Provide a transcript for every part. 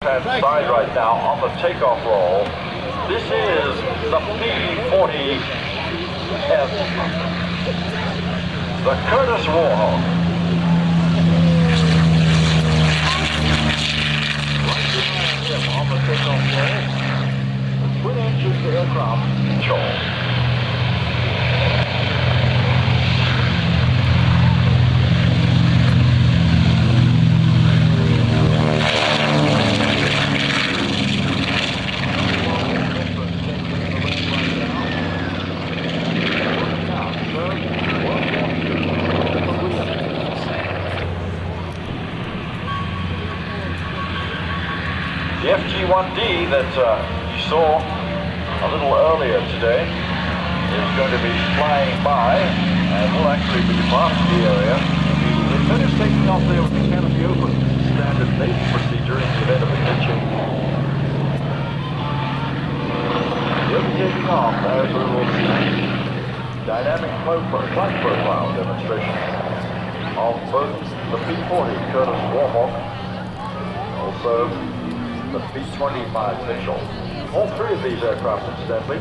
Side right now on the takeoff roll. This is the P-40 the Curtis Warhawk. Right behind him on the takeoff roll, the twin-engine aircraft control. The FG-1D that you saw a little earlier today is going to be flying by and will actually be past the area. They finished taking off their canopy open, standard mating procedure in the event of a pitching. They'll be taking off as we will see dynamic flight profile demonstration of both the P-40 Curtis Warhawk, also the B-25 Mitchell. All three of these aircraft, incidentally,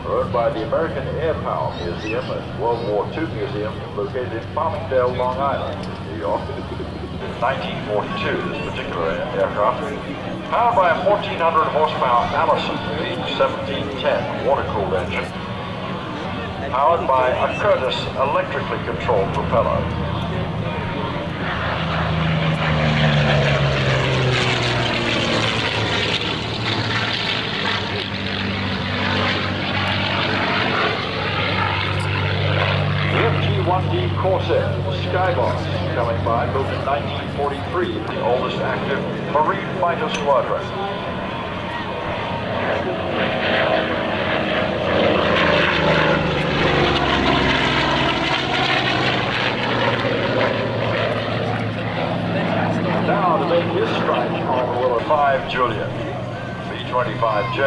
are owned by the American Air Power Museum and World War II Museum located in Farmingdale, Long Island, New York. In 1942, this particular aircraft, powered by a 1,400 horsepower Allison B-1710 water-cooled engine, powered by a Curtis electrically controlled propeller. FG-1D Corsair Skybox coming by, built in 1943, the oldest active marine fighter squadron. Now to make his strike on the Willow 5 Juliet B-25J.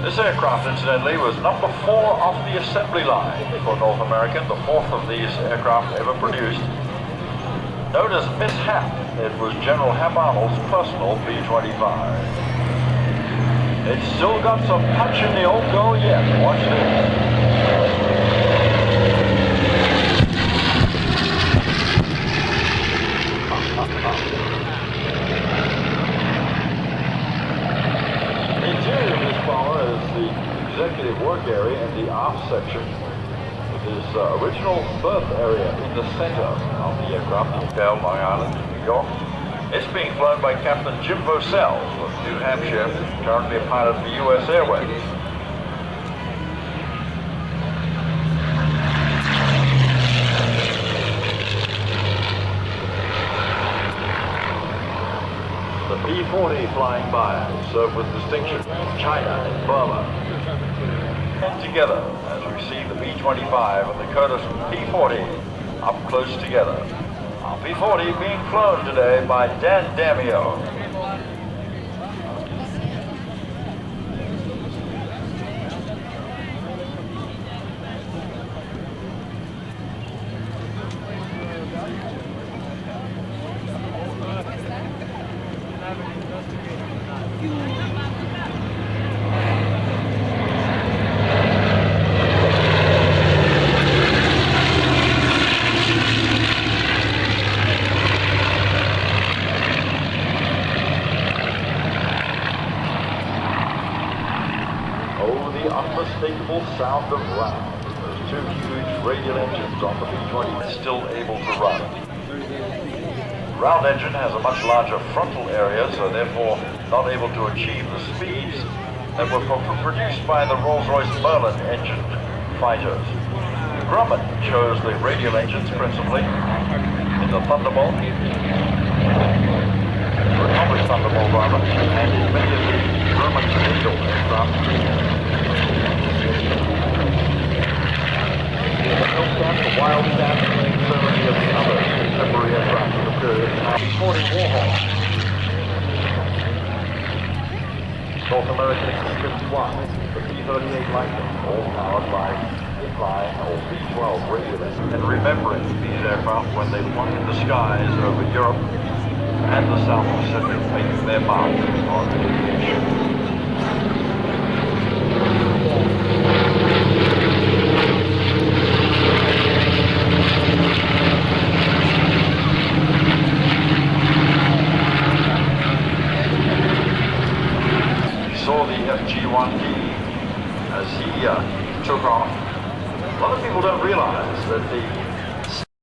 This aircraft, incidentally, was number 4 off the assembly line for North American, the 4th of these aircraft ever produced. Known as Miss Hap, it was General Hap Arnold's personal B-25. It's still got some punch in the old go yet. Watch this. Executive work area in the aft section with his original berth area in the center of the aircraft, Long Island, New York. It's being flown by Captain Jim Vosell of New Hampshire, currently a pilot for U.S. Airways. The P-40 flying by, served with distinction in China and Burma. And together, as we see the B-25 and the Curtis P-40 up close together. Our P-40 being flown today by Dan Damio. Unmistakable sound of round. Those two huge radial engines on the B-20 is still able to run. Round engine has a much larger frontal area, so therefore not able to achieve the speeds that were produced by the Rolls-Royce Merlin engine fighters. Grumman chose the radial engines principally in the Thunderbolt, Republic Thunderbolt rather, and in many of the German Eagle aircraft. The Wildcat and so many of the other contemporary aircraft of the period. P-40 Warhawk. North American X-51, the P-38 Lightning, all powered by inline or B-12 radial engines. And remembering these aircraft when they fly in the skies over Europe and the South Pacific make their mark on aviation. Saw the FG-1D as he took off. A lot of people don't realize that the